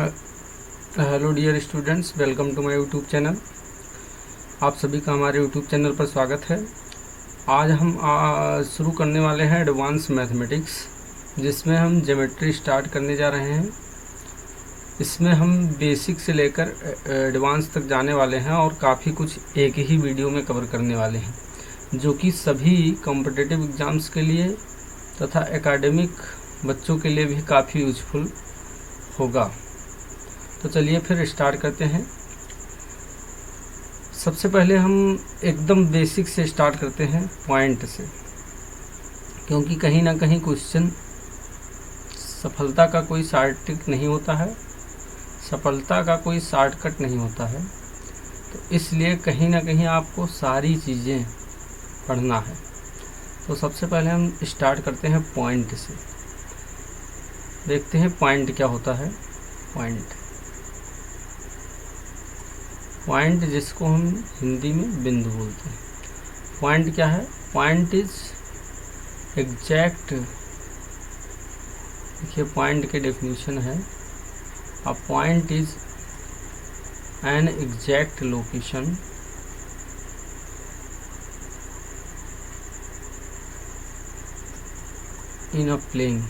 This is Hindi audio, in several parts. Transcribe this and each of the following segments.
Hello dear students, welcome to my YouTube channel. आप सभी का हमारे यूट्यूब चैनल पर स्वागत है। आज हम शुरू करने वाले हैं एडवांस मैथमेटिक्स, जिसमें हम ज्योमेट्री स्टार्ट करने जा रहे हैं। इसमें हम बेसिक से लेकर एडवांस तक जाने वाले हैं और काफ़ी कुछ एक ही वीडियो में कवर करने वाले हैं, जो कि सभी कॉम्पिटिटिव एग्ज़ाम्स के लिए तथा एकेडमिक बच्चों के लिए भी काफ़ी यूजफुल होगा। तो चलिए फिर स्टार्ट करते हैं। सबसे पहले हम एकदम बेसिक से स्टार्ट करते हैं, पॉइंट से, क्योंकि कहीं ना कहीं क्वेश्चन सफलता का कोई शॉर्टकट नहीं होता है, सफलता का कोई शॉर्टकट नहीं होता है। तो इसलिए कहीं ना कहीं आपको सारी चीज़ें पढ़ना है। तो सबसे पहले हम स्टार्ट करते हैं पॉइंट से। देखते हैं पॉइंट क्या होता है। पॉइंट जिसको हम हिंदी में बिंदु बोलते हैं। पॉइंट क्या है? Point is exact. देखिए पॉइंट की डेफिनेशन है, a point is an exact location in a plane.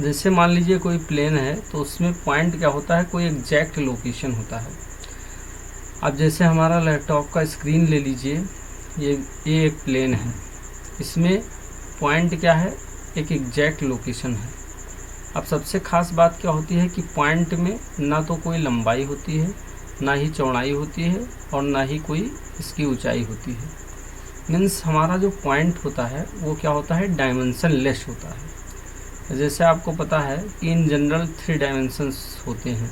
जैसे मान लीजिए कोई प्लेन है, तो उसमें पॉइंट क्या होता है? कोई एग्जैक्ट लोकेशन होता है। अब जैसे हमारा लैपटॉप का स्क्रीन ले लीजिए, ये एक प्लेन है, इसमें पॉइंट क्या है? एक एग्जैक्ट लोकेशन है। अब सबसे खास बात क्या होती है कि पॉइंट में ना तो कोई लंबाई होती है, ना ही चौड़ाई होती है, और ना ही कोई इसकी ऊंचाई होती है। मीन्स हमारा जो पॉइंट होता है वो क्या होता है? डायमेंशन लेस होता है। जैसे आपको पता है कि इन जनरल 3 डायमेंशंस होते हैं,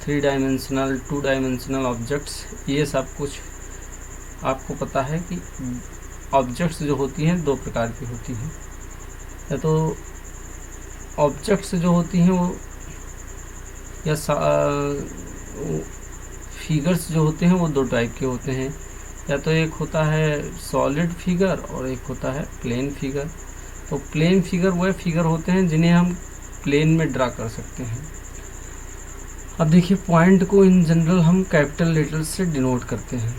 3 डायमेंशनल, 2 डायमेंशनल ऑब्जेक्ट्स। ये सब कुछ आपको पता है कि ऑब्जेक्ट्स जो होती हैं 2 प्रकार की होती हैं। या तो ऑब्जेक्ट्स जो होती हैं वो या फिगर्स जो होते हैं वो 2 टाइप के होते हैं। या तो एक होता है सॉलिड फिगर और एक होता है प्लेन फिगर। तो प्लेन फिगर वह फिगर होते हैं जिन्हें हम प्लेन में ड्रा कर सकते हैं। अब देखिए पॉइंट को इन जनरल हम कैपिटल लेटर्स से डिनोट करते हैं।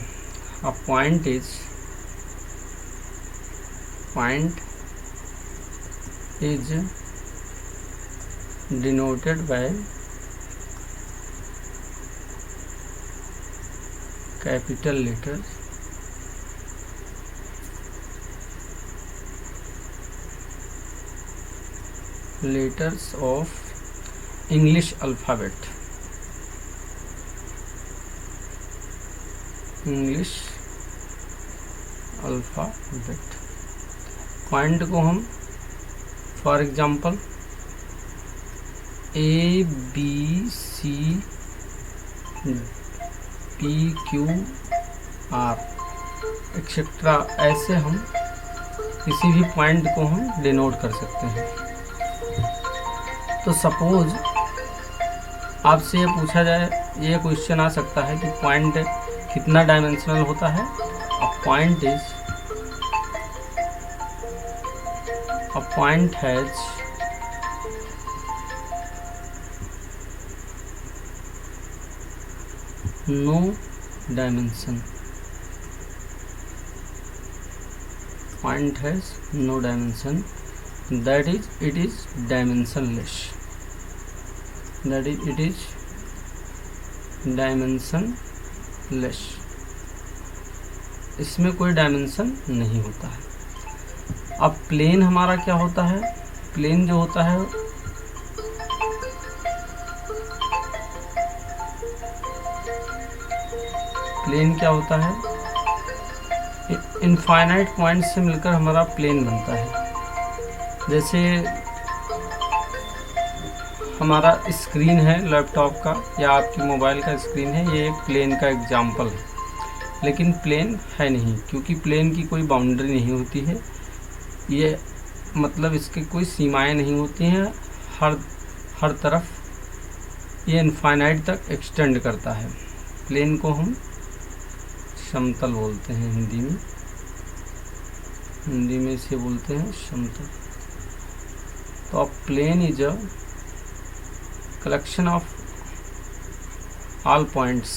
अब point is denoted by capital letters of English alphabet। Point को हम फॉर एग्जांपल ABCDPQR एक्सेट्रा ऐसे हम किसी भी पॉइंट को हम डिनोट कर सकते हैं। तो सपोज आपसे ये पूछा जाए, ये क्वेश्चन आ सकता है कि पॉइंट कितना डायमेंशनल होता है। A point has no dimension. That is, it is dimensionless। इसमें कोई डायमेंशन नहीं होता है। अब प्लेन हमारा क्या होता है? प्लेन जो होता है क्या होता है? इनफाइनाइट पॉइंट से मिलकर हमारा प्लेन बनता है। जैसे हमारा स्क्रीन है लैपटॉप का या आपकी मोबाइल का स्क्रीन है, ये एक प्लेन का एग्जाम्पल है। लेकिन प्लेन है नहीं, क्योंकि प्लेन की कोई बाउंड्री नहीं होती है। ये मतलब इसके कोई सीमाएं नहीं होती हैं, हर तरफ ये इनफाइनाइट तक एक्सटेंड करता है। प्लेन को हम समतल बोलते हैं हिंदी में इसे बोलते हैं समतल। तो अब plane is a collection of all points.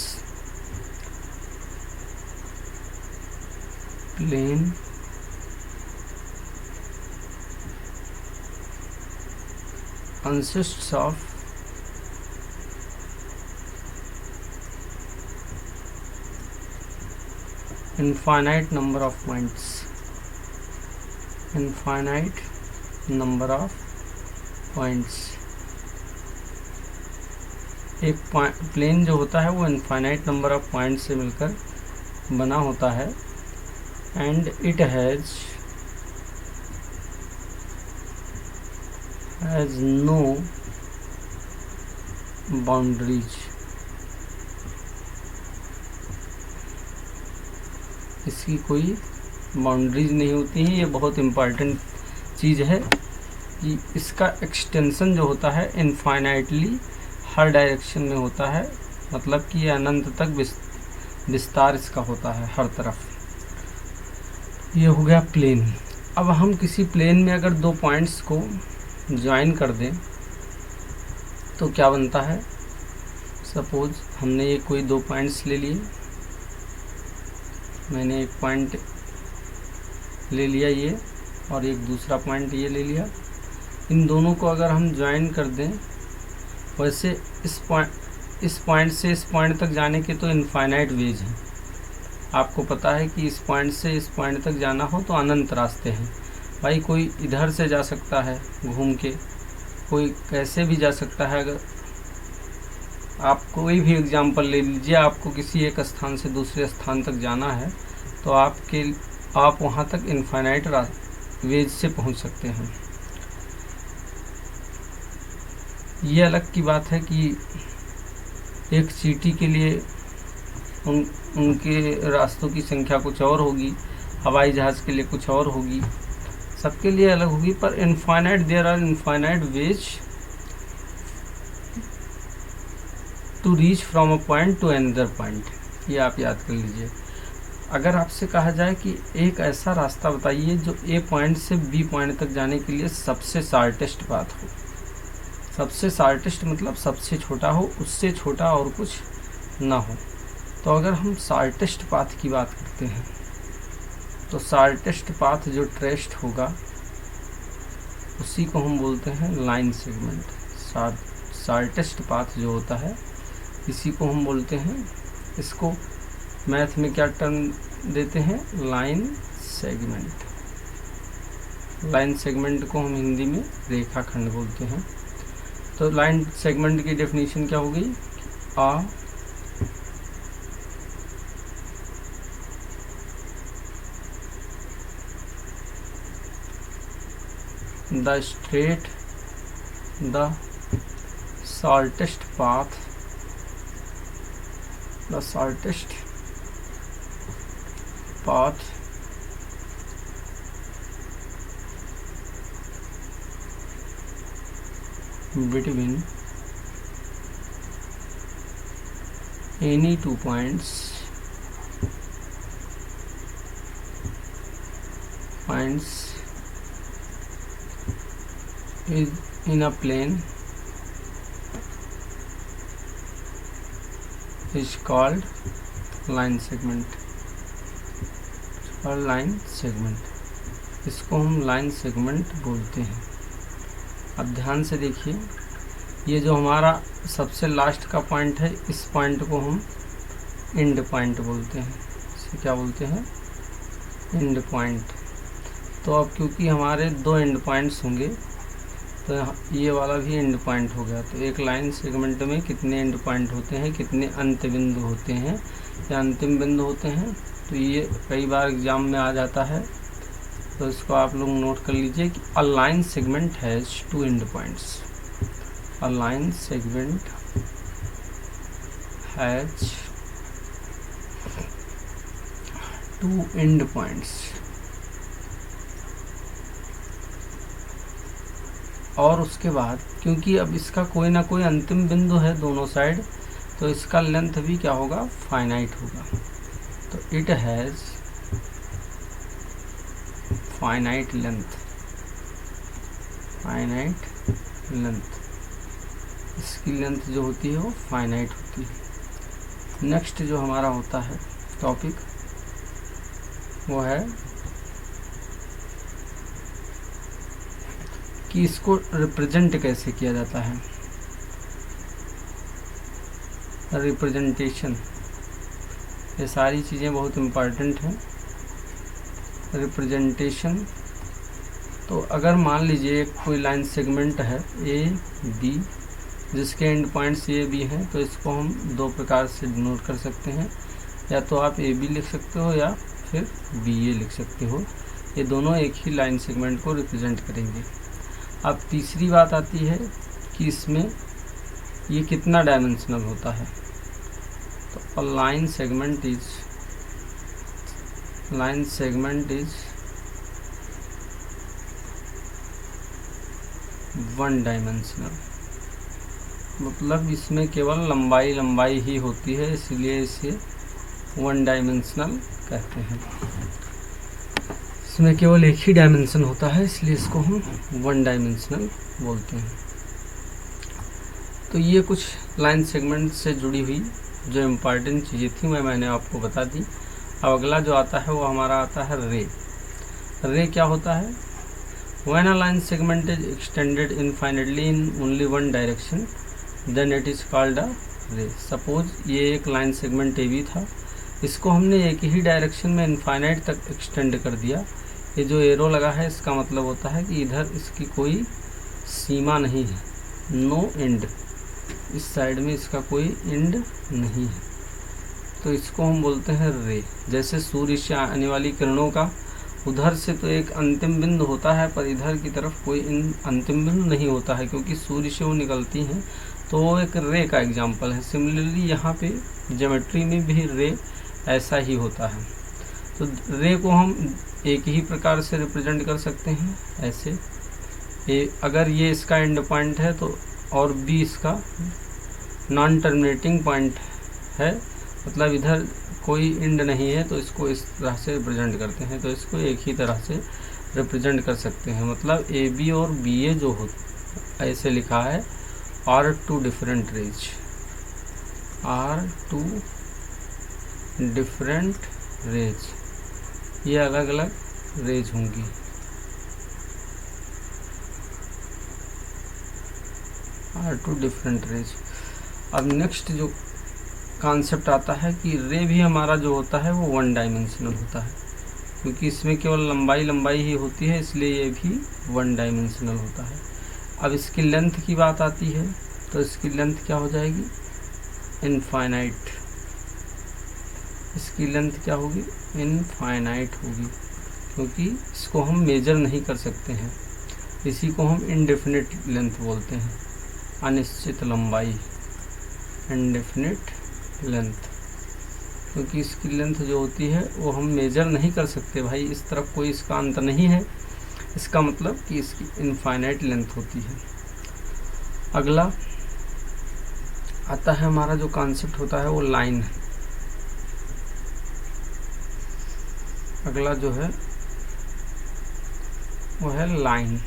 Plane consists of infinite number of points. Infinite number of points. एक प्लेन जो होता है वो इनफाइनाइट नंबर ऑफ पॉइंट से मिलकर बना होता है and it has no boundaries. इसकी कोई बाउंड्रीज नहीं होती हैं। ये बहुत इम्पॉर्टेंट चीज़ है कि इसका एक्सटेंशन जो होता है इनफाइनाइटली हर डायरेक्शन में होता है, मतलब कि ये अनंत तक विस्तार इसका होता है हर तरफ। ये हो गया प्लेन। अब हम किसी प्लेन में अगर दो पॉइंट्स को ज्वाइन कर दें तो क्या बनता है। सपोज हमने ये कोई दो पॉइंट्स ले लिए, मैंने एक पॉइंट ले लिया ये और एक दूसरा पॉइंट ये ले लिया। इन दोनों को अगर हम ज्वाइन कर दें, वैसे इस पॉइंट से इस पॉइंट तक जाने के तो इनफाइनाइट वेज हैं। आपको पता है कि इस पॉइंट से इस पॉइंट तक जाना हो तो अनंत रास्ते हैं। भाई कोई इधर से जा सकता है घूम के, कोई कैसे भी जा सकता है। अगर आप कोई भी एग्जांपल ले लीजिए, आपको किसी एक स्थान से दूसरे स्थान तक जाना है तो आप वहाँ तक इनफाइनाइट वेज से पहुँच सकते हैं। ये अलग की बात है कि एक चींटी के लिए उनके रास्तों की संख्या कुछ और होगी, हवाई जहाज़ के लिए कुछ और होगी, सबके लिए अलग होगी। पर infinite there are infinite ways to reach from a point to another point. ये आप याद कर लीजिए। अगर आपसे कहा जाए कि एक ऐसा रास्ता बताइए जो ए पॉइंट से बी पॉइंट तक जाने के लिए सबसे शार्टेस्ट पाथ हो। सबसे शार्टेस्ट मतलब सबसे छोटा हो, उससे छोटा और कुछ ना हो। तो अगर हम शार्टेस्ट पाथ की बात करते हैं तो शार्टेस्ट पाथ जो ट्रेस्ड होगा उसी को हम बोलते हैं लाइन सेगमेंट। शार्टेस्ट पाथ जो होता है इसी को हम बोलते हैं, इसको मैथ में क्या टर्म देते हैं, लाइन सेगमेंट। लाइन सेगमेंट को हम हिंदी में रेखाखंड बोलते हैं। तो लाइन सेगमेंट की डेफिनेशन क्या होगी, the straight the shortest path between any two points is in a plane is called line segment। और लाइन सेगमेंट, इसको हम लाइन सेगमेंट बोलते हैं। अब ध्यान से देखिए, ये जो हमारा सबसे लास्ट का पॉइंट है, इस पॉइंट को हम एंड पॉइंट बोलते हैं। इसे क्या बोलते हैं, एंड पॉइंट। तो अब क्योंकि हमारे दो एंड पॉइंट्स होंगे तो ये वाला भी एंड पॉइंट हो गया। तो एक लाइन सेगमेंट में कितने एंड पॉइंट होते हैं, कितने अंत बिंदु होते हैं या अंतिम बिंदु होते हैं, तो ये कई बार एग्जाम में आ जाता है। तो इसको आप लोग नोट कर लीजिए कि a line segment has two end points. A line segment has two end points. और उसके बाद क्योंकि अब इसका कोई ना कोई अंतिम बिंदु है दोनों साइड, तो इसका लेंथ भी क्या होगा, फाइनाइट होगा। तो it has finite length. Finite length, इसकी लेंथ जो होती है वो फाइनाइट होती है। नेक्स्ट जो हमारा होता है टॉपिक वो है कि इसको रिप्रेजेंट कैसे किया जाता है। रिप्रेजेंटेशन, ये सारी चीज़ें बहुत इम्पॉर्टेंट हैं। रिप्रेजेंटेशन, तो अगर मान लीजिए कोई लाइन सेगमेंट है ए बी जिसके एंड पॉइंट्स ए बी हैं, तो इसको हम दो प्रकार से डिनोट कर सकते हैं। या तो आप ए बी लिख सकते हो या फिर बी ए लिख सकते हो। ये दोनों एक ही लाइन सेगमेंट को रिप्रेजेंट करेंगे। अब तीसरी बात आती है कि इसमें ये कितना डायमेंशनल होता है। तो line segment is one dimensional, मतलब इसमें केवल लंबाई ही होती है, इसलिए इसे वन डायमेंशनल कहते हैं। इसमें केवल एक ही डायमेंशन होता है, इसलिए इसको हम वन डायमेंशनल बोलते हैं। तो ये कुछ लाइन सेगमेंट से जुड़ी हुई जो इम्पॉर्टेंट चीज़ें थी मैंने आपको बता दी। अब अगला जो आता है वो हमारा आता है रे। रे क्या होता है? When a line segment is extended infinitely in only one direction, then it is called a ray. Suppose ये एक लाइन सेगमेंट ए बी था, इसको हमने एक ही डायरेक्शन में इनफाइनाइट तक एक्सटेंड कर दिया। ये जो एरो लगा है इसका मतलब होता है कि इधर इसकी कोई सीमा नहीं है, नो एंड, इस साइड में इसका कोई एंड नहीं है, तो इसको हम बोलते हैं रे। जैसे सूर्य से आने वाली किरणों का उधर से तो एक अंतिम बिंदु होता है, पर इधर की तरफ कोई अंतिम बिंदु नहीं होता है, क्योंकि सूर्य से वो निकलती हैं, तो वो एक रे का एग्जाम्पल है। सिमिलरली यहाँ पे ज्योमेट्री में भी रे ऐसा ही होता है। तो रे को हम एक ही प्रकार से रिप्रेजेंट कर सकते हैं ऐसे, अगर ये इसका एंड पॉइंट है तो और बी इसका नॉन टर्मिनेटिंग पॉइंट है, मतलब इधर कोई एंड नहीं है, तो इसको इस तरह से रिप्रेजेंट करते हैं। तो इसको एक ही तरह से रिप्रेजेंट कर सकते हैं, मतलब ए बी और बी ए जो हो ऐसे लिखा है, are two different rays, are two different rays, ये अलग अलग रेज होंगी। Are two different rays. अब नेक्स्ट जो कॉन्सेप्ट आता है कि रे भी हमारा जो होता है वो वन डायमेंशनल होता है, क्योंकि इसमें केवल लंबाई ही होती है, इसलिए ये भी वन डायमेंशनल होता है। अब इसकी लेंथ की बात आती है, तो इसकी लेंथ क्या हो जाएगी? इनफाइनाइट। इसकी लेंथ क्या होगी? इनफाइनाइट होगी, क्योंकि इसको हम मेजर नहीं कर सकते हैं। इसी को हम इनडेफिनिट लेंथ बोलते हैं, अनिश्चित लंबाई, इनडेफिनिट लेंथ, क्योंकि इसकी लेंथ जो होती है वो हम मेजर नहीं कर सकते। भाई इस तरफ कोई इसका अंत नहीं है, इसका मतलब कि इसकी इनफाइनाइट लेंथ होती है। अगला आता है हमारा जो कॉन्सेप्ट होता है वो लाइन है। अगला जो है वो है लाइन।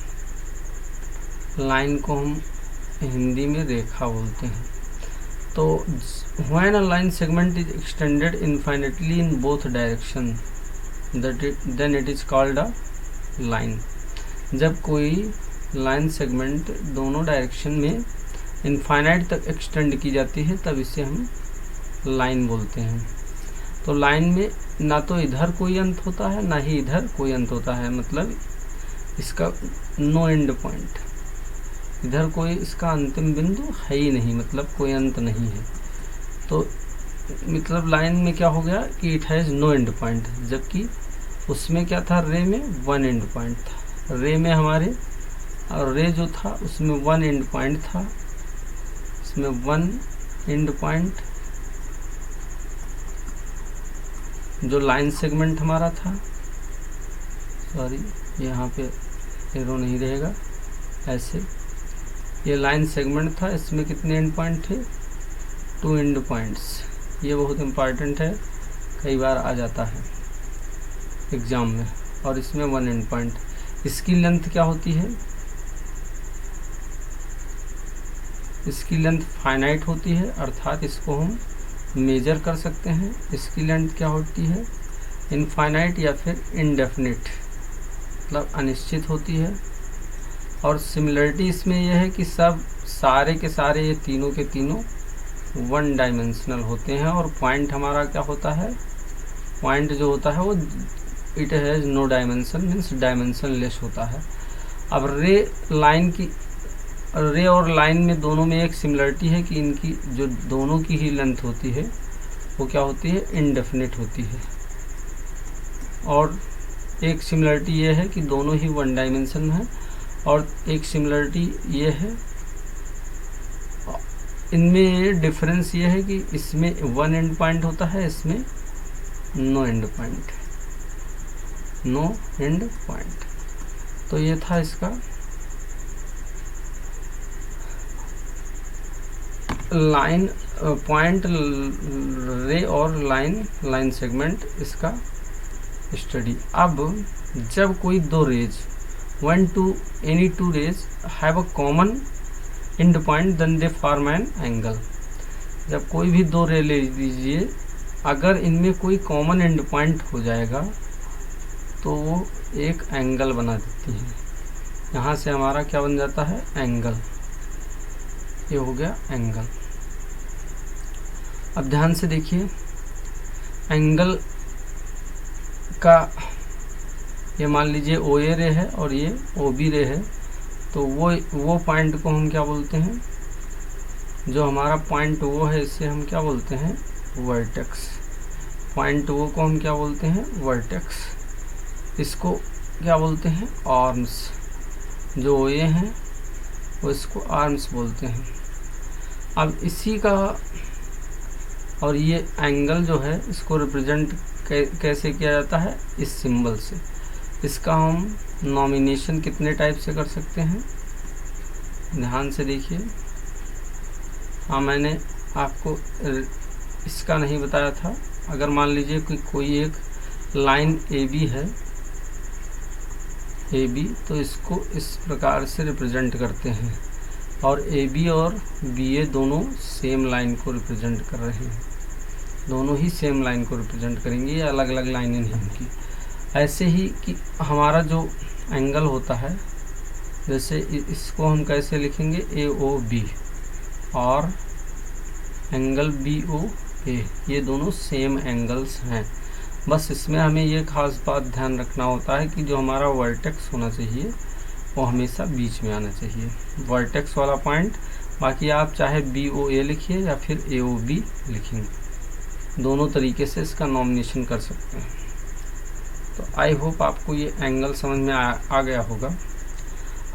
लाइन को हम हिंदी में रेखा बोलते हैं। तो when a line segment is extended infinitely in both direction, then it is called a line. जब कोई लाइन सेगमेंट दोनों डायरेक्शन में इनफाइनाइट तक एक्सटेंड की जाती है, तब इसे हम लाइन बोलते हैं। तो लाइन में ना तो इधर कोई अंत होता है, ना ही इधर कोई अंत होता है, मतलब इसका नो एंड पॉइंट, इधर कोई इसका अंतिम बिंदु है ही नहीं, मतलब कोई अंत नहीं है। तो मतलब लाइन में क्या हो गया कि it has no end point, जबकि उसमें क्या था? रे में वन एंड पॉइंट था। रे में हमारे और रे जो था उसमें वन एंड पॉइंट था, इसमें वन एंड पॉइंट जो लाइन सेगमेंट हमारा था, सॉरी यहाँ पे एरो नहीं रहेगा, ऐसे ये लाइन सेगमेंट था, इसमें कितने एंड पॉइंट थे? Two end points. ये बहुत इम्पॉर्टेंट है, कई बार आ जाता है एग्ज़ाम में। और इसमें वन एंड पॉइंट। इसकी लेंथ क्या होती है? इसकी लेंथ फाइनाइट होती है, अर्थात इसको हम मेजर कर सकते हैं। इसकी लेंथ क्या होती है, इनफाइनाइट या फिर इनडेफिनिट, मतलब अनिश्चित होती है। और सिमिलरिटी इसमें यह है कि सब सारे के सारे ये तीनों के तीनों वन डायमेंशनल होते हैं। और पॉइंट हमारा क्या होता है, पॉइंट जो होता है वो it has no dimension, means dimensionless होता है। अब रे और लाइन में दोनों में एक सिमिलरिटी है कि इनकी जो दोनों की ही लेंथ होती है वो क्या होती है, इनडेफिनिट होती है। और एक सिमिलरिटी ये है कि दोनों ही वन डायमेंशन है। और एक सिमिलरिटी ये है, इनमें डिफरेंस ये है कि इसमें वन एंड पॉइंट होता है, इसमें no end point, no end point. तो ये था इसका लाइन पॉइंट रे और लाइन सेगमेंट इसका स्टडी। अब जब कोई दो rays any two rays have a common end point then they form an angle. जब कोई भी दो रे ले लीजिए, अगर इनमें कोई कॉमन एंड पॉइंट हो जाएगा तो वो एक एंगल बना देती है। यहाँ से हमारा क्या बन जाता है, एंगल। ये हो गया एंगल। अब ध्यान से देखिए, एंगल का ये मान लीजिए ओ ए रे है और ये ओ बी रे है, तो वो पॉइंट को हम क्या बोलते हैं, जो हमारा पॉइंट वो है इससे हम क्या बोलते हैं, वर्टेक्स। पॉइंट वो को हम क्या बोलते हैं, वर्टेक्स। इसको क्या बोलते हैं, आर्म्स। जो ओ ए हैं वो इसको आर्म्स बोलते हैं। अब इसी का और ये एंगल जो है इसको रिप्रेजेंट कैसे किया जाता है, इस सिंबल से। इसका हम नॉमिनेशन कितने टाइप से कर सकते हैं, ध्यान से देखिए। हाँ, मैंने आपको इसका नहीं बताया था। अगर मान लीजिए कि कोई एक लाइन ए बी है, ए बी, तो इसको इस प्रकार से रिप्रेजेंट करते हैं। और ए बी और बी ए दोनों सेम लाइन को रिप्रेजेंट कर रहे हैं, दोनों ही सेम लाइन को रिप्रेजेंट करेंगे, ये अलग अलग लाइनें नहीं होंगी। ऐसे ही कि हमारा जो एंगल होता है, जैसे इसको हम कैसे लिखेंगे, ए ओ बी और एंगल बी ओ ए, ये दोनों सेम एंगल्स हैं। बस इसमें हमें ये खास बात ध्यान रखना होता है कि जो हमारा वर्टेक्स होना चाहिए वो हमेशा बीच में आना चाहिए, वर्टेक्स वाला पॉइंट। बाकी आप चाहे बी ओ ए लिखिए या फिर ए ओ बी लिखेंगे, दोनों तरीके से इसका नॉमिनेशन कर सकते हैं। तो आई होप आपको ये एंगल समझ में आ गया होगा।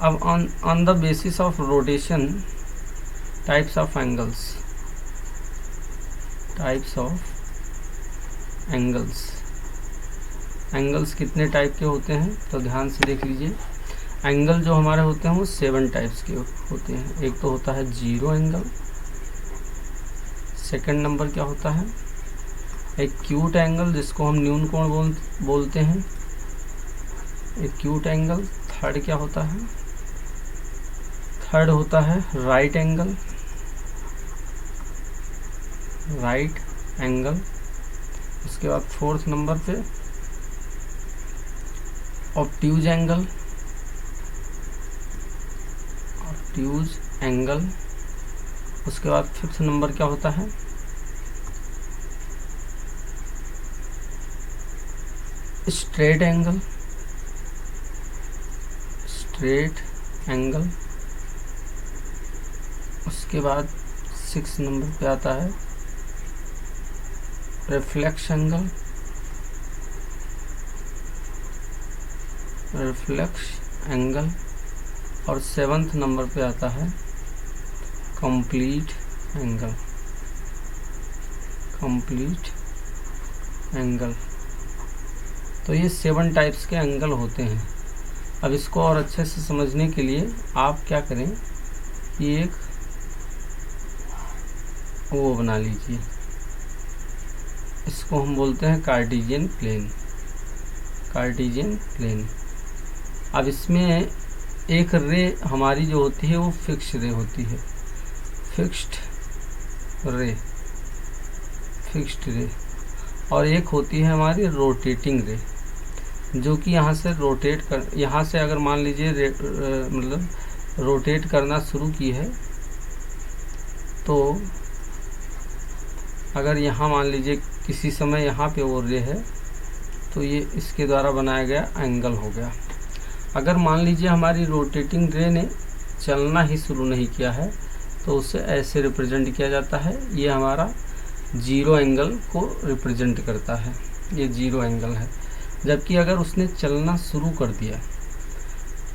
अब on the basis of rotation, types of angles, types of angles. Angles कितने टाइप के होते हैं, तो ध्यान से देख लीजिए। एंगल जो हमारे होते हैं वो 7 टाइप्स के होते हैं। एक तो होता है जीरो एंगल, सेकंड नंबर क्या होता है, एक्यूट एंगल, जिसको हम न्यून कोण बोलते हैं, एक्यूट एंगल। थर्ड क्या होता है, थर्ड होता है राइट एंगल, राइट एंगल। उसके बाद फोर्थ नंबर पे ऑब्ट्यूज एंगल, ऑब्ट्यूज एंगल। उसके बाद फिफ्थ नंबर क्या होता है, स्ट्रेट एंगल, स्ट्रेट एंगल। उसके बाद 6 नंबर पे आता है रिफ्लेक्स एंगल, रिफ्लेक्स एंगल। और 7th नंबर पे आता है कंप्लीट एंगल, कंप्लीट एंगल। तो ये 7 टाइप्स के एंगल होते हैं। अब इसको और अच्छे से समझने के लिए आप क्या करें कि एक वो बना लीजिए, इसको हम बोलते हैं कार्टेशियन प्लेन, कार्टेशियन प्लेन। अब इसमें एक रे हमारी जो होती है वो फिक्स रे होती है, फिक्स्ड रे और एक होती है हमारी रोटेटिंग रे, जो कि यहाँ से अगर मान लीजिए मतलब रोटेट करना शुरू की है, तो अगर यहाँ मान लीजिए किसी समय यहाँ पे वो रे है, तो ये इसके द्वारा बनाया गया एंगल हो गया। अगर मान लीजिए हमारी रोटेटिंग रे ने चलना ही शुरू नहीं किया है, तो उसे ऐसे रिप्रेजेंट किया जाता है। ये हमारा जीरो एंगल को रिप्रेजेंट करता है, ये जीरो एंगल है। जबकि अगर उसने चलना शुरू कर दिया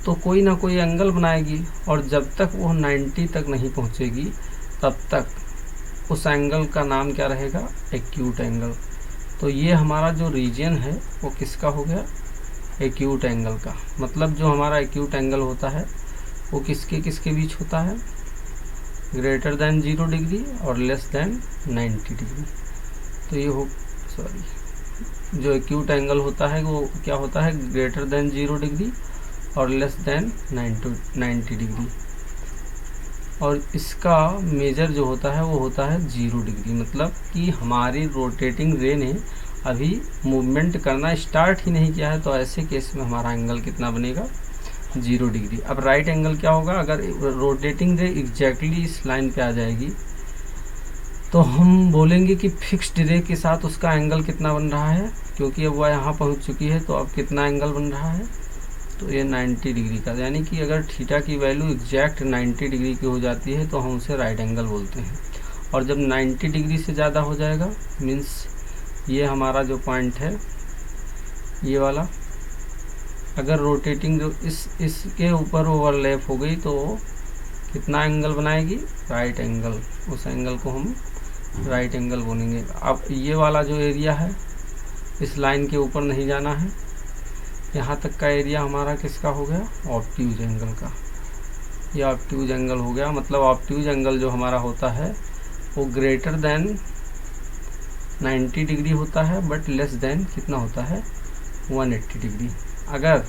तो कोई ना कोई एंगल बनाएगी, और जब तक वो 90 तक नहीं पहुंचेगी तब तक उस एंगल का नाम क्या रहेगा? Acute angle. तो ये हमारा जो रीजन है वो किसका हो गया? एक्यूट एंगल का। मतलब जो हमारा एक्यूट एंगल होता है वो किसके किसके बीच होता है? ग्रेटर देन 0 डिग्री और लेस देन 90 डिग्री। तो ये जो एक्यूट एंगल होता है वो क्या होता है? ग्रेटर देन 0 डिग्री और लेस देन 90 डिग्री। और इसका मेजर जो होता है वो होता है 0 डिग्री। मतलब कि हमारी रोटेटिंग रे ने अभी मूवमेंट करना स्टार्ट ही नहीं किया है, तो ऐसे केस में हमारा एंगल कितना बनेगा? 0 डिग्री। अब राइट एंगल क्या होगा? अगर रोटेटिंग रे एग्जैक्टली इस लाइन पे आ जाएगी तो हम बोलेंगे कि फिक्स्ड रे के साथ उसका एंगल कितना बन रहा है, क्योंकि अब वह यहाँ पहुँच चुकी है। तो अब कितना एंगल बन रहा है? तो ये 90 डिग्री का। यानी कि अगर थीटा की वैल्यू एग्जैक्ट 90 डिग्री की हो जाती है तो हम उसे राइट एंगल बोलते हैं। और जब 90 डिग्री से ज़्यादा हो जाएगा, मीन्स ये हमारा जो पॉइंट है ये वाला, अगर रोटेटिंग जो इसके ऊपर ओवरलैप हो गई तो कितना एंगल बनाएगी? Right angle. उस एंगल को हम राइट एंगल बोलेंगे। अब ये वाला जो एरिया है, इस लाइन के ऊपर नहीं जाना है, यहाँ तक का एरिया हमारा किसका हो गया? ऑब्ट्यूज एंगल का। ये ऑब्ट्यूज एंगल हो गया। मतलब ऑब्ट्यूज एंगल जो हमारा होता है वो ग्रेटर देन 90 डिग्री होता है, बट लेस देन कितना होता है? 180 डिग्री। अगर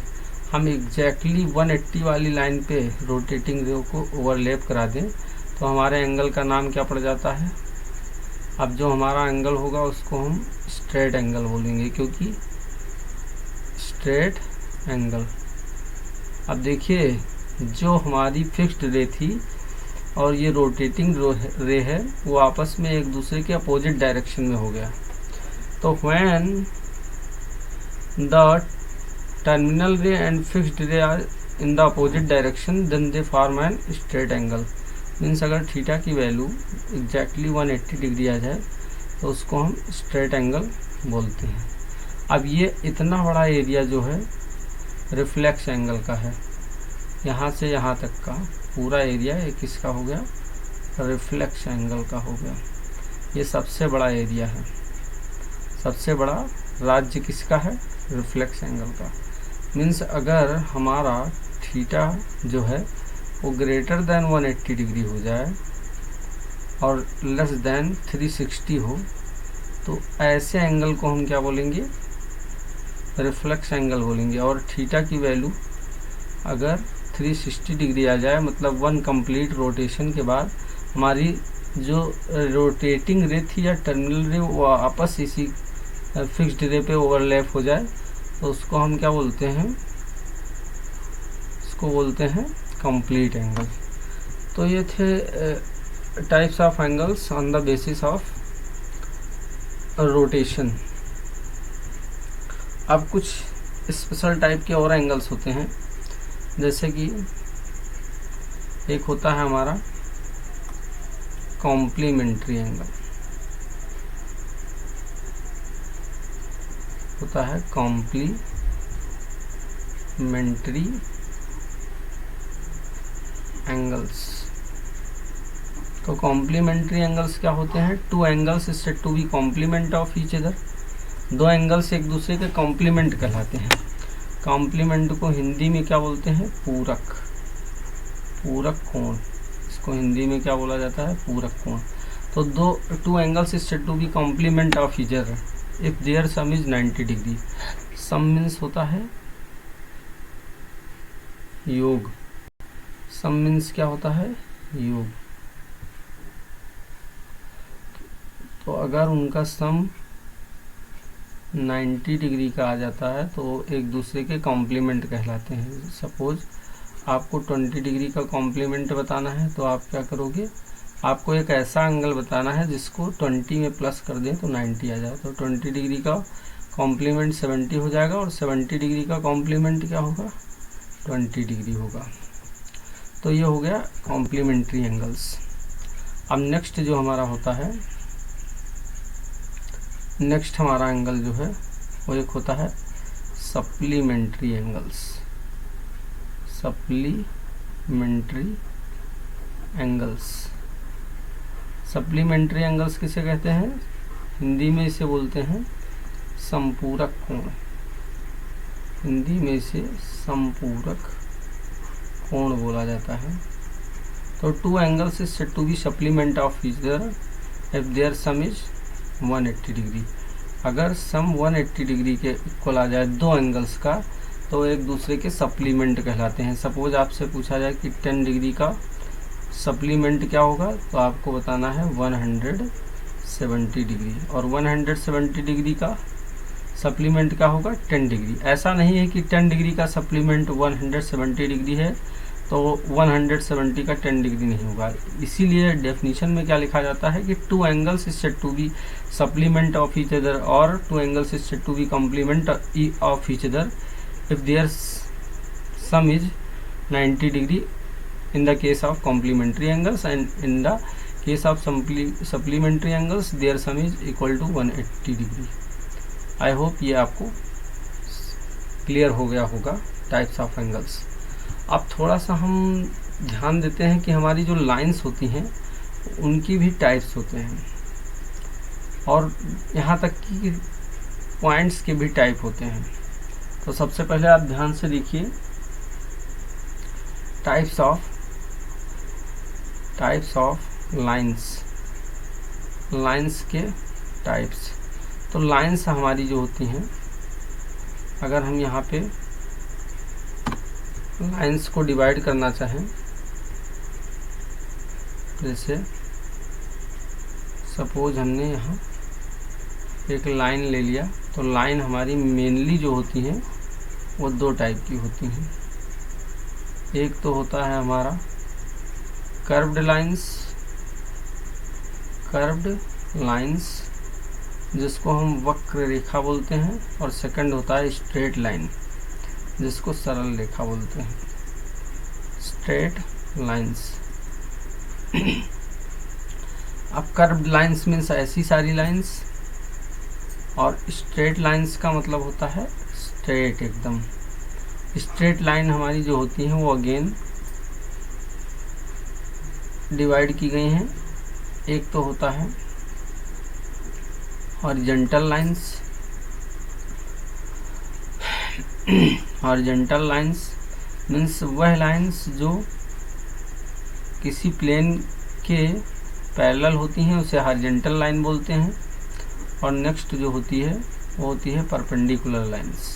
हम एग्जैक्टली 180 वाली लाइन पे रोटेटिंग रे को ओवरलैप करा दें तो हमारे एंगल का नाम क्या पड़ जाता है? अब जो हमारा एंगल होगा उसको हम स्ट्रेट एंगल बोलेंगे, क्योंकि स्ट्रेट एंगल। अब देखिए, जो हमारी फिक्स्ड रे थी और ये रोटेटिंग रे है, वो आपस में एक दूसरे के अपोजिट डायरेक्शन में हो गया। तो when the terminal ray and fixed ray are in the opposite direction, then they form a straight angle. Means अगर थीटा की वैल्यू एग्जैक्टली 180 डिग्री आ जाए तो उसको हम स्ट्रेट एंगल बोलते हैं। अब ये इतना बड़ा एरिया जो है रिफ्लेक्स एंगल का है, यहाँ से यहाँ तक का पूरा एरिया ये किसका हो गया? रिफ्लेक्स एंगल का हो गया। ये सबसे बड़ा एरिया है, सबसे बड़ा राज्य किसका है? रिफ्लेक्स एंगल का। मीन्स अगर हमारा थीटा जो है वो ग्रेटर देन 180 डिग्री हो जाए और लेस देन 360 हो, तो ऐसे एंगल को हम क्या बोलेंगे? रिफ्लेक्स एंगल बोलेंगे। और थीटा की वैल्यू अगर 360 डिग्री आ जाए, मतलब 1 कंप्लीट रोटेशन के बाद हमारी जो रोटेटिंग रे थी या टर्मिनल रे वो आपस इसी फिक्स्ड रे पे ओवरलैप हो जाए, तो उसको हम क्या बोलते हैं? इसको बोलते हैं कंप्लीट एंगल। तो ये थे types of angles on the basis of rotation. अब कुछ स्पेशल टाइप के और एंगल्स होते हैं, जैसे कि एक होता है हमारा कॉम्प्लीमेंट्री एंगल, होता है कॉम्प्लीमेंट्री एंगल्स। तो कॉम्प्लीमेंट्री एंगल्स क्या होते हैं? Two angles is said to be complement of each other. दो एंगल्स एक दूसरे के कॉम्प्लीमेंट कहलाते हैं। कॉम्प्लीमेंट को हिंदी में क्या बोलते हैं? पूरक। पूरक कोण, इसको हिंदी में क्या बोला जाता है? पूरक कोण। तो two angles is said to be complement of each other if their sum is 90 degree. Sum means होता है योग। सम मीन्स क्या होता है? योग। तो अगर उनका सम 90 डिग्री का आ जाता है तो एक दूसरे के कॉम्प्लीमेंट कहलाते हैं। सपोज आपको 20 डिग्री का कॉम्प्लीमेंट बताना है तो आप क्या करोगे, आपको एक ऐसा एंगल बताना है जिसको 20 में प्लस कर दें तो 90 आ जाए। तो 20 डिग्री का कॉम्प्लीमेंट 70 हो जाएगा और 70 डिग्री का कॉम्प्लीमेंट क्या होगा, 20 डिग्री होगा। तो ये हो गया कॉम्प्लीमेंट्री एंगल्स। अब नेक्स्ट जो हमारा होता है, नेक्स्ट हमारा एंगल जो है वो एक होता है supplementary angles. Supplementary angles, supplementary angles किसे कहते हैं, हिंदी में इसे बोलते हैं संपूरक कोण। हिंदी में इसे संपूरक कोण बोला जाता है। तो two angles is said to be supplement of each other if their sum is 180 degree. अगर सम 180 डिग्री के इक्वल आ जाए दो एंगल्स का तो एक दूसरे के सप्लीमेंट कहलाते हैं। सपोज आपसे पूछा जाए कि 10 डिग्री का सप्लीमेंट क्या होगा, तो आपको बताना है 170 डिग्री, और 170 डिग्री का सप्लीमेंट क्या होगा, 10 डिग्री। ऐसा नहीं है कि 10 डिग्री का सप्लीमेंट 170 डिग्री है तो 170 का 10 डिग्री नहीं होगा। इसीलिए डेफिनेशन में क्या लिखा जाता है कि two angles is said to be supplement of each other और two angles is said to be complement of each other if their sum is 90 degree in the case of complementary angles, and in the case of supplementary angles their sum is equal to 180 degree। I hope ये आपको क्लियर हो गया होगा टाइप्स ऑफ एंगल्स। अब थोड़ा सा हम ध्यान देते हैं कि हमारी जो लाइंस होती हैं उनकी भी टाइप्स होते हैं, और यहाँ तक कि पॉइंट्स के भी टाइप होते हैं। तो सबसे पहले आप ध्यान से देखिए टाइप्स ऑफ लाइंस के टाइप्स। तो लाइंस हमारी जो होती हैं, अगर हम यहाँ पे लाइंस को डिवाइड करना चाहें, जैसे सपोज हमने यहाँ एक लाइन ले लिया, तो लाइन हमारी मेनली जो होती हैं वो दो टाइप की होती हैं। एक तो होता है हमारा कर्व्ड लाइंस जिसको हम वक्र रेखा बोलते हैं, और सेकंड होता है स्ट्रेट लाइन जिसको सरल रेखा बोलते हैं, स्ट्रेट लाइंस। अब कर्व्ड लाइंस मीन्स ऐसी सारी लाइंस, और स्ट्रेट लाइंस का मतलब होता है स्ट्रेट एकदम। स्ट्रेट लाइन हमारी जो होती हैं वो अगेन डिवाइड की गई हैं। एक तो होता है horizontal lines. Horizontal lines means वह लाइंस जो किसी प्लेन के पैरेलल होती हैं उसे हॉरिजॉन्टल लाइन बोलते हैं। और नेक्स्ट जो होती है वो होती है परपेंडिकुलर लाइंस,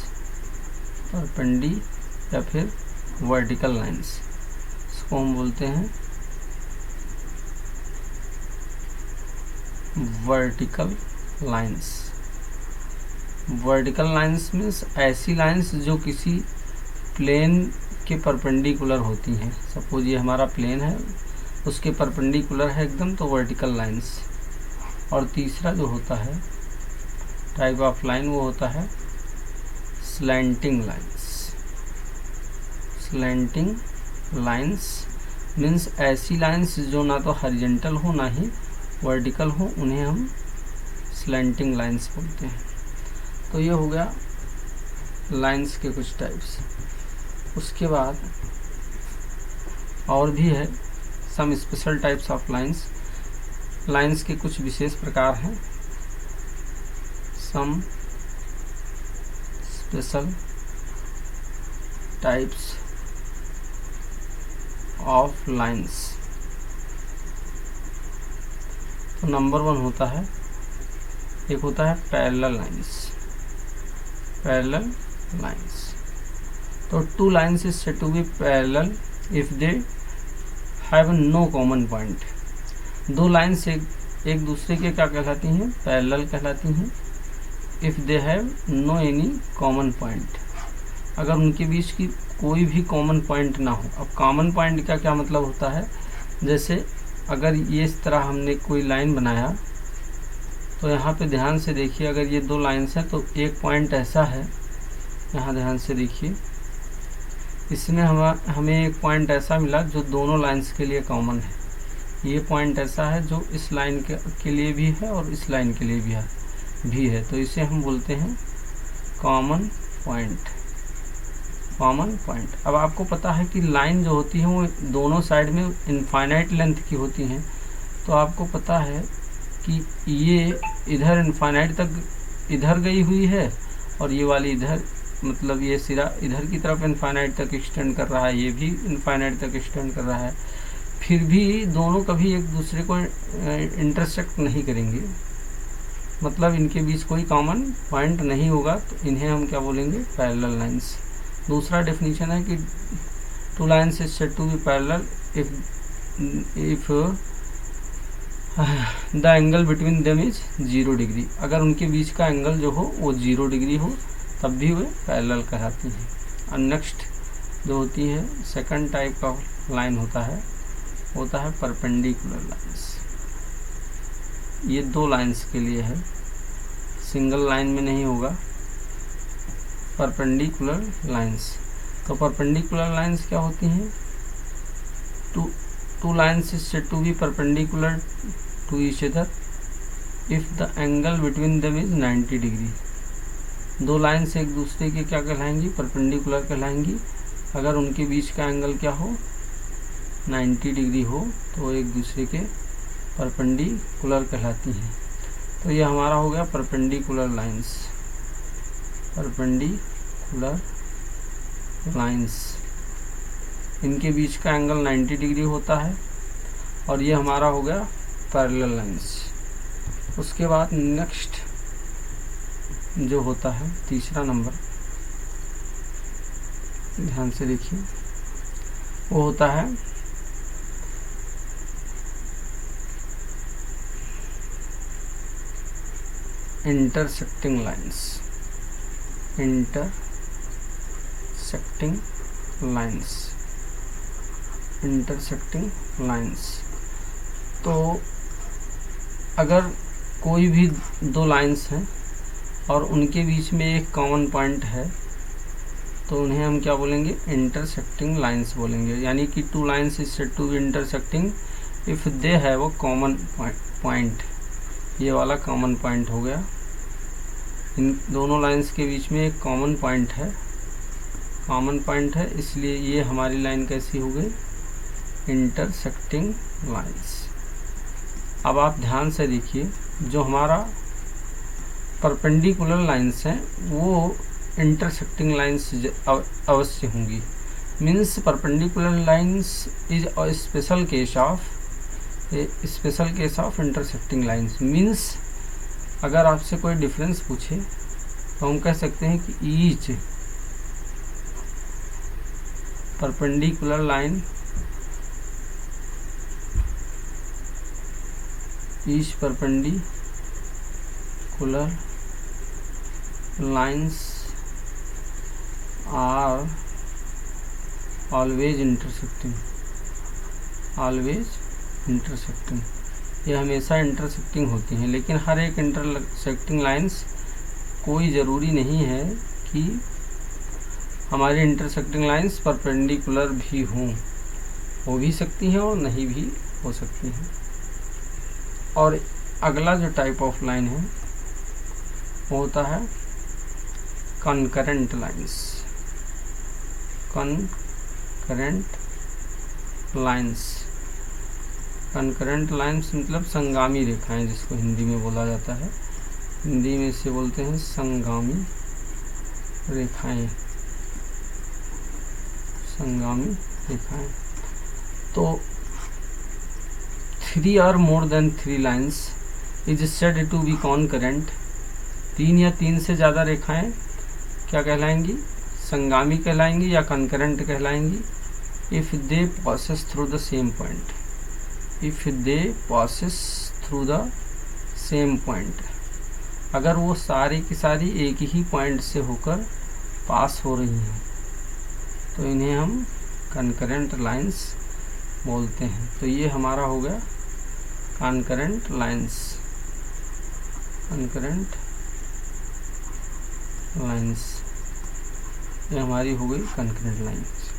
परपेंडी या फिर वर्टिकल लाइंस, इसको हम बोलते हैं vertical lines. Vertical lines means ऐसी लाइंस जो किसी प्लेन के परपेंडिकुलर होती हैं। सपोज ये हमारा प्लेन है, उसके परपेंडिकुलर है एकदम, तो वर्टिकल लाइंस। और तीसरा जो होता है टाइप ऑफ लाइन वो होता है slanting lines. Slanting lines means ऐसी लाइंस जो ना तो हॉरिजॉन्टल हो ना ही वर्टिकल हो, उन्हें हम स्लैंटिंग लाइंस बोलते हैं। तो ये हो गया लाइंस के कुछ टाइप्स। उसके बाद और भी है some special types of lines. Lines के कुछ विशेष प्रकार हैं। Some special types of lines. तो नंबर 1 होता है, एक होता है पैरेलल लाइंस। पैरेलल लाइंस, तो two lines is said to be parallel if they have no common point. दो लाइंस एक एक दूसरे के क्या कहलाती हैं, पैरेलल कहलाती हैं। If they have no any common point, अगर उनके बीच की कोई भी कॉमन पॉइंट ना हो। अब कॉमन पॉइंट का क्या मतलब होता है, जैसे अगर ये इस तरह हमने कोई लाइन बनाया तो यहाँ पे ध्यान से देखिए, अगर ये दो लाइन्स हैं तो एक पॉइंट ऐसा है, यहाँ ध्यान से देखिए, इसमें हमें एक पॉइंट ऐसा मिला जो दोनों लाइन्स के लिए कॉमन है। ये पॉइंट ऐसा है जो इस लाइन के लिए भी है और इस लाइन के लिए भी है, तो इसे हम बोलते हैं कॉमन पॉइंट। Common point. अब आपको पता है कि लाइन जो होती है वो दोनों साइड में इनफाइनाइट लेंथ की होती हैं, तो आपको पता है कि ये इधर इनफाइनाइट तक इधर गई हुई है और ये वाली इधर, मतलब ये सिरा इधर की तरफ इनफाइनाइट तक एक्सटेंड कर रहा है, ये भी इनफाइनाइट तक एक्सटेंड कर रहा है, फिर भी दोनों कभी एक दूसरे को इंटरसेक्ट नहीं करेंगे, मतलब इनके बीच कोई कॉमन पॉइंट नहीं होगा, तो इन्हें हम क्या बोलेंगे, पैरेलल लाइंस। दूसरा डेफिनेशन है कि two lines is said to be parallel if the angle between them is 0 degree, अगर उनके बीच का एंगल जो हो वो 0 डिग्री हो तब भी वे पैरेलल कहलाती हैं। और नेक्स्ट जो होती है सेकंड टाइप का लाइन होता है परपेंडिकुलर लाइंस। ये दो लाइंस के लिए है, सिंगल लाइन में नहीं होगा, परपेंडिकुलर लाइंस। तो परपेंडिकुलर लाइंस क्या होती हैं, two lines is said to be perpendicular to each other if the angle between them is 90 degree. दो लाइंस एक दूसरे के क्या कहलाएंगी, परपेंडिकुलर कहलाएंगी, अगर उनके बीच का एंगल क्या हो, 90 डिग्री हो, तो एक दूसरे के परपेंडिकुलर कहलाती हैं। तो ये हमारा हो गया परपेंडिकुलर लाइंस। परपेंडिकुलर लाइंस, इनके बीच का एंगल 90 डिग्री होता है, और ये हमारा हो गया पैरेलल लाइंस। उसके बाद नेक्स्ट जो होता है तीसरा नंबर, ध्यान से देखिए, वो होता है intersecting lines. Intersecting lines, intersecting lines. तो अगर कोई भी दो लाइंस हैं और उनके बीच में एक कॉमन पॉइंट है, तो उन्हें हम क्या बोलेंगे, इंटरसेक्टिंग लाइंस बोलेंगे। यानी कि two lines is said to be intersecting if they have a common point. ये वाला कॉमन पॉइंट हो गया, इन दोनों लाइंस के बीच में एक कॉमन पॉइंट है, कॉमन पॉइंट है, इसलिए ये हमारी लाइन कैसी हो गई, इंटरसेक्टिंग लाइंस। अब आप ध्यान से देखिए, जो हमारा परपेंडिकुलर लाइंस हैं वो इंटरसेक्टिंग लाइंस अवश्य होंगी। Means perpendicular lines is a special case of intersecting lines. Means अगर आपसे कोई डिफरेंस पूछे तो हम कह सकते हैं कि each perpendicular line, each perpendicular lines are always intersecting, always intersecting. ये हमेशा इंटरसेक्टिंग होती हैं, लेकिन हर एक इंटरसेक्टिंग लाइंस कोई ज़रूरी नहीं है कि हमारी इंटरसेक्टिंग लाइंस परपेंडिकुलर भी हों, हो भी सकती हैं और नहीं भी हो सकती हैं। और अगला जो टाइप ऑफ लाइन है वो होता है concurrent lines. Concurrent lines, concurrent lines मतलब संगामी रेखाएं, जिसको हिंदी में बोला जाता है, हिंदी में इसे बोलते हैं संगामी रेखाएं, संगामी रेखाएं। तो 3 or more than 3 lines is said to be concurrent। 3 या 3 से ज़्यादा रेखाएं क्या कहलाएंगी, संगामी कहलाएंगी या concurrent कहलाएंगी। if they passes through the same point, if they passes through the same point. अगर वो सारी की सारी एक ही पॉइंट से होकर पास हो रही हैं तो इन्हें हम कंकरेंट लाइंस बोलते हैं। तो ये हमारा हो गया कंकरेंट लाइंस, कंकरेंट लाइंस, ये हमारी हो गई कंकरेंट लाइंस।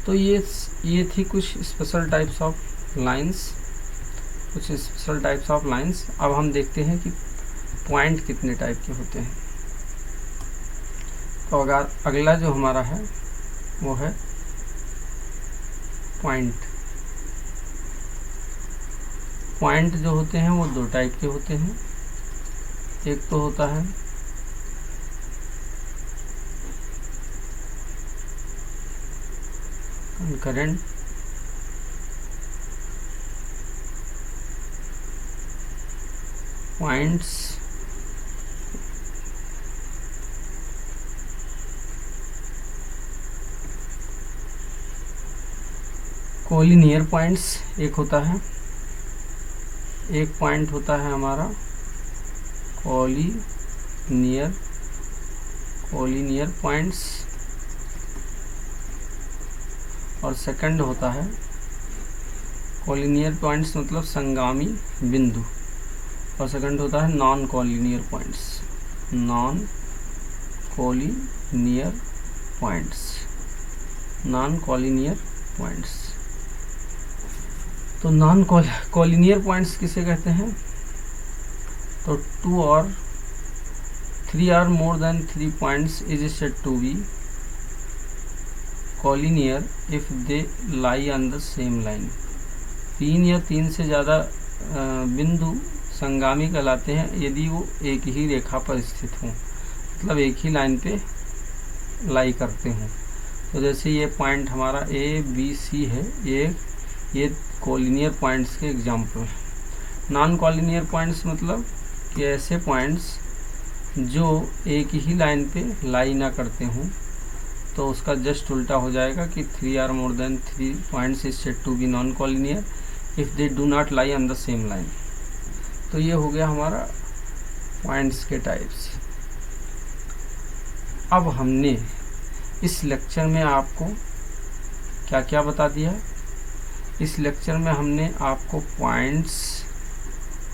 तो ये थी कुछ स्पेशल टाइप्स ऑफ लाइंस, कुछ स्पेशल टाइप्स ऑफ लाइंस। अब हम देखते हैं कि पॉइंट कितने टाइप के होते हैं। तो अगर अगला जो हमारा है वो है पॉइंट। पॉइंट जो होते हैं वो दो टाइप के होते हैं। एक तो होता है कंकरेंट पॉइंट्स, कोलिनियर पॉइंट्स एक होता है, एक पॉइंट होता है हमारा कोलिनियर पॉइंट्स, और सेकंड होता है कोलिनियर पॉइंट्स मतलब संगामी बिंदु, और सेकंड होता है non collinear points, non collinear points, non collinear points. तो नॉन कोलिनियर पॉइंट्स किसे कहते हैं? तो 2 or 3 or more than 3 points is said to be collinear if they lie on the same line। 3 या 3 से ज़्यादा बिंदु संगामी कहलाते हैं यदि वो एक ही रेखा पर स्थित हों, मतलब एक ही लाइन पे लाई करते हों। तो जैसे ये पॉइंट हमारा ABC है, ये कोलिनियर पॉइंट्स के एग्जाम्पल हैं। नॉन कोलिनियर पॉइंट्स मतलब कि ऐसे पॉइंट्स जो एक ही लाइन पे लाई ना करते हों, तो उसका जस्ट उल्टा हो जाएगा कि 3 or more than 3 points is said to be non collinear if they do not lie on the same line। तो ये हो गया हमारा पॉइंट्स के टाइप्स। अब हमने इस लेक्चर में आपको क्या क्या बता दिया? इस लेक्चर में हमने आपको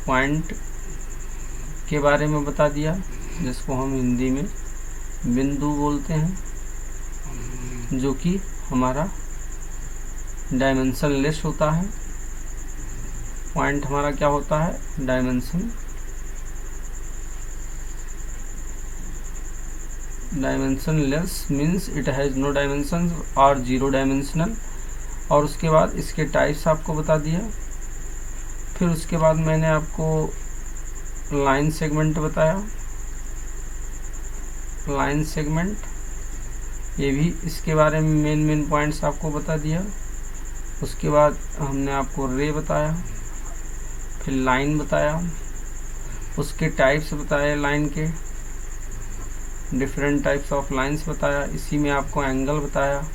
पॉइंट के बारे में बता दिया, जिसको हम हिंदी में बिंदु बोलते हैं, जो कि हमारा डायमेंशनलेस होता है। पॉइंट हमारा क्या होता है? Dimensionless means it has no dimension और 0 डायमेंशनल। और उसके बाद इसके टाइप्स आपको बता दिया। फिर उसके बाद मैंने आपको लाइन सेगमेंट बताया, लाइन सेगमेंट, ये भी इसके बारे में मेन पॉइंट्स आपको बता दिया। उसके बाद हमने आपको रे बताया, फिर लाइन बताया, उसके टाइप्स बताए, लाइन के डिफरेंट टाइप्स ऑफ लाइंस बताया, इसी में आपको एंगल बताया,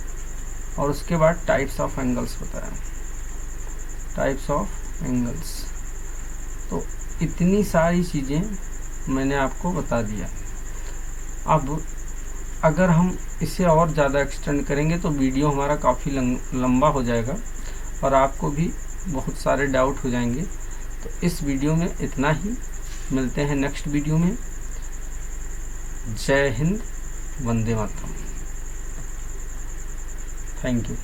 और उसके बाद टाइप्स ऑफ एंगल्स बताया, टाइप्स ऑफ एंगल्स। तो इतनी सारी चीज़ें मैंने आपको बता दिया। अब अगर हम इसे और ज़्यादा एक्सटेंड करेंगे तो वीडियो हमारा काफ़ी लंबा हो जाएगा और आपको भी बहुत सारे डाउट हो जाएंगे। तो इस वीडियो में इतना ही, मिलते हैं नेक्स्ट वीडियो में। जय हिंद, वंदे मातरम। Thank you.